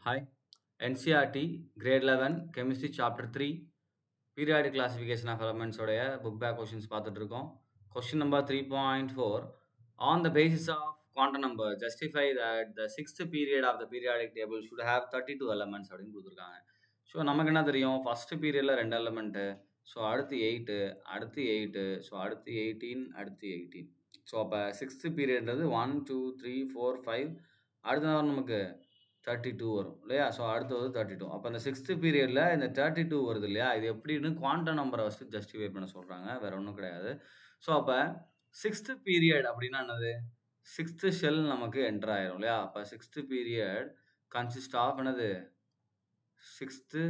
Hi, NCRT Grade 11 Chemistry Chapter 3 Periodic Classification of Elements உடைய book back questions பார்த்துட்டு இருக்கோம். Question number 3.4 On the basis of quantum number justify that the sixth period of the periodic table should have 32 elements அப்படின்னு கொடுத்துருக்காங்க. So நமக்கு என்ன தெரியும், first பீரியடில் 2 element, so அடுத்து 8 அடுத்து 8 ஸோ அடுத்து 18 அடுத்து 18. ஸோ அப்போ சிக்ஸ்த்து பீரியட்ன்றது 1 2 3 4 5 அடுத்த நமக்கு 32 வரும் இல்லையா? ஸோ அடுத்து வந்து 32. அப்போ அந்த சிக்ஸ்த்து பீரியடில் இந்த 32 வருது இல்லையா? இது எப்படின்னு குவாண்டம் நம்பரை வச்சு ஜஸ்டிஃபை பண்ண சொல்கிறாங்க, வேற ஒன்றும் கிடையாது. ஸோ அப்போ சிக்ஸ்த்து பீரியட் அப்படின்னா என்னது? சிக்ஸ்த்து ஷெல் நமக்கு என்டர் ஆயிரும் இல்லையா? அப்போ சிக்ஸ்த்து பீரியட் கன்சிஸ்ட் ஆஃப் என்னது? Sixth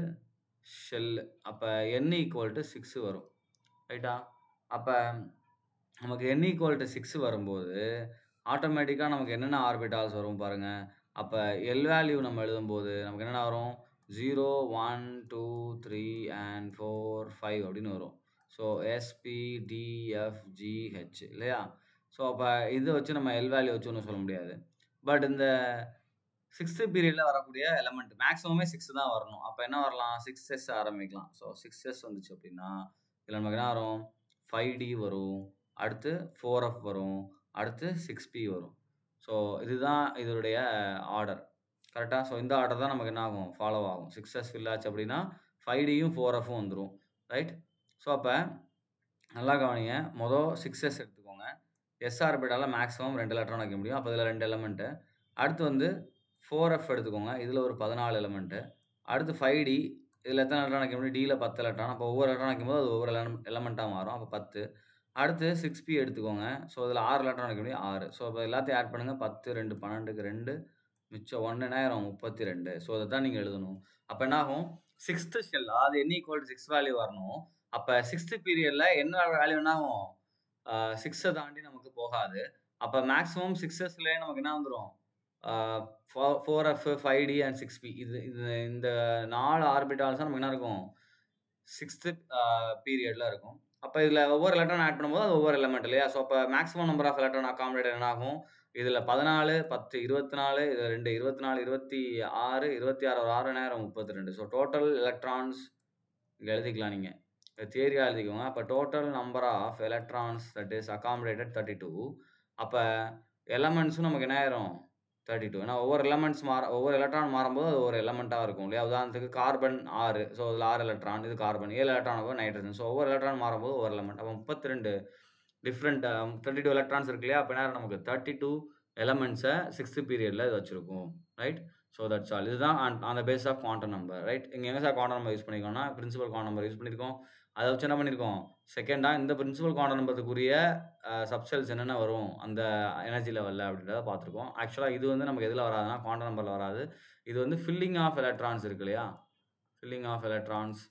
shell. அப்போ n ஈக்குவல் டு 6 வரும் ரைட்டா? அப்போ நமக்கு n ஈக்குவல் டு 6 வரும்போது ஆட்டோமேட்டிக்காக நமக்கு என்னென்ன ஆர்பிட்டால்ஸ் வரும் பாருங்கள். அப்போ எல் வேல்யூ நம்ம எழுதும்போது நமக்கு என்னென்ன வரும்? 0 1 2 3 and 4 5 அப்படின்னு வரும். ஸோ SPDFGH இல்லையா? ஸோ அப்போ இதை வச்சு நம்ம எல் வேல்யூ வச்சு ஒன்றும் சொல்ல முடியாது. பட் இந்த சிக்ஸ்த்து பீரியடில் வரக்கூடிய எலமெண்ட் மேக்ஸிமமே 6 தான் வரணும். அப்போ என்ன வரலாம்? 6s ஆரம்பிக்கலாம். ஸோ 6s வந்துச்சு அப்படின்னா இதில் நமக்கு என்ன வரும்? 5D வரும், அடுத்து 4F வரும், அடுத்து 6P வரும். ஸோ இதுதான் இதனுடைய ஆர்டர் கரெக்டாக. ஸோ இந்த ஆர்டர் தான் நமக்கு என்ன ஆகும்? ஃபாலோ ஆகும். 6s ஃபில் ஆச்சு அப்படின்னா 5Dயும் 4Fம் வந்துடும் ரைட். ஸோ அப்போ நல்லா கவனிங்க, மொதல் 6s எடுத்துக்கோங்க. எஸ் ஆர்பிட்டால் மேக்ஸிமம் 2 எலக்ட்ரான் வைக்க முடியும். அப்போ இதில் 2 எலமெண்ட்டு. அடுத்து வந்து 4F எடுத்துக்கோங்க, இதில் ஒரு 14 எலமெண்ட்டு. அடுத்து 5D, இதில் எத்தனை எலக்ட்ரான் வைக்க முடியும்? டியில் 10 எலக்ட்ரான். அப்போ ஒவ்வொரு எலக்ட்ரான் வைக்கும்போது அது ஒவ்வொரு எலமெண்ட்டாக மாறும். அப்போ 10. அடுத்து 6P எடுத்துக்கோங்க. ஸோ இதில் 6 எலக்ட்ரான் வைக்க முடியும், 6. ஸோ இப்போ எல்லாத்தையும் ஆட் பண்ணுங்கள். 10 2 12க்கு 2 மிச்சம் 1 என்னாயிரம்? 32. ஸோ அதை தான் நீங்கள் எழுதணும். அப்போ என்ன ஆகும்? சிக்ஸ்த்து ஷெல் அது n ஈக்குவல் டு 6 வேல்யூ வரணும். அப்போ சிக்ஸ்த்து பீரியடில் என்ன வேல்யூ என்ன ஆகும்? 6 தாண்டி நமக்கு போகாது. அப்போ மேக்ஸிமம் 6sலேயே நமக்கு என்ன வந்துடும்? 4F 5D and 6P. இந்த 4 ஆர்பிட்டால்ஸ் நமக்கு என்ன இருக்கும்? சிக்ஸ்த்து பீரியடில் இருக்கும். அப்போ இதில் ஒவ்வொரு எலக்ட்ரான் ஆட் பண்ணும்போது அது ஒவ்வொரு எலமெண்ட் இல்லையா? ஸோ அப்போ maximum number of electron accommodate என்ன ஆகும்? இதில் 14 10 24 இது 2 24 26 26 ஒரு 6 நேரம் 32. ஸோ டோட்டல் எலக்ட்ரான்ஸ் இங்கே எழுதிக்கலாம், நீங்கள் தியரியாக எழுதிக்கோங்க. அப்போ total number of electrons that is accommodated 32. அப்போ எலமெண்ட்ஸும் நமக்கு என்ன ஆயிரும்? 32. ஏன்னா ஒவ்வொரு எலக்ட்ரான் மாறும்போது அது ஒரு எலமெண்ட்டாக இருக்கும் இல்லையா? உதாரணத்துக்கு கார்பன் 6, ஸோ இதில் 6 எலக்ட்ரான், இது கார்பன் 7 எலக்ட்ரான், நைட்ரஜன். ஸோ ஒவ்வொரு எலக்ட்ரான் மாறும்போது ஒவ்வொரு எலமெண்ட். அப்போ 32 டிஃப்ரெண்ட் 32 எலக்ட்ரான்ஸ் இருக்கு இல்லையா? அப்போ என்ன நமக்கு 32 எலமெண்ட்ஸை சிக்ஸ்த்து பீரியடில் இது வச்சுருக்கும் ரைட். So that's all. இதுதான் on the base of quantum number right. இங்கே எங்கே சார் குவாண்டம் நம்பர் யூஸ் பண்ணியிருக்கோம்னா பிரின்சிபல் குவாண்டம் நம்பர் யூஸ் பண்ணியிருக்கோம். அதை வச்சு என்ன பண்ணியிருக்கோம்? செகண்டாக இந்த பிரின்சிபல் குவாண்டம் நம்பருக்குரிய சப்செல்ஸ் என்னென்ன வரும் அந்த எனர்ஜி லெவலில் அப்படின்றத பார்த்துருக்கோம். ஆக்சுவலாக இது வந்து நமக்கு எதில் வராதுன்னா குவாண்டம் நம்பரில் வராது. இது வந்து ஃபில்லிங் ஆஃப் எலக்ட்ரான்ஸ் இருக்கு இல்லையா? ஃபில்லிங் ஆஃப் எலக்ட்ரான்ஸ்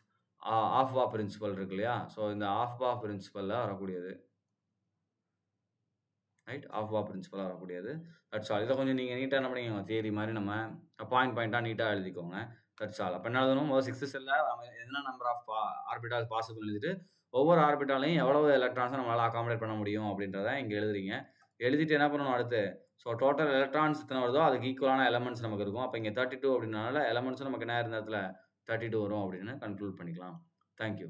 ஆஃப் பா பிரின்சிபல் இருக்கு இல்லையா? ஸோ இந்த ஆஃப் பா பிரின்சிபலில் வரக்கூடியது ரைட். ஆஃப் பா பிரின்சிபலாக வரக்கூடியது. That's all. இதை கொஞ்சம் நீங்கள் நீட்டாக என்ன பண்ணிக்கோங்க, தியரி மாதிரி நம்ம பாயிண்டாக நீட்டாக எழுதிக்கோங்க. That's all. அப்போ என்ன எழுதணும்? முதல் சிக்ஸ்த்து செல்லில் என்ன நம்பர் ஆஃப் ஆர்பிட்டால் பாசிபிள் எழுதிட்டு ஒவ்வொரு ஆர்பிட்டாலையும் எவ்வளவு எலக்ட்ரான்ஸை நம்மளால் அகாமடேட் பண்ண முடியும் அப்படின்றத இங்கே எழுதுறீங்க. எழுதிட்டு என்ன பண்ணணும் அடுத்து? ஸோ டோட்டல் எலக்ட்ரான்ஸ் எத்தனை வருதோ அதுக்கு ஈக்குவலான எலமெண்ட்ஸ் நமக்கு இருக்கும். அப்போ இங்கே 32 அப்படின்றனால எலமெண்ட்ஸும் நமக்கு என்ன இருந்த இடத்துல 32 வரும் அப்படின்னு கன்க்ளூட் பண்ணிக்கலாம். தேங்க்யூ.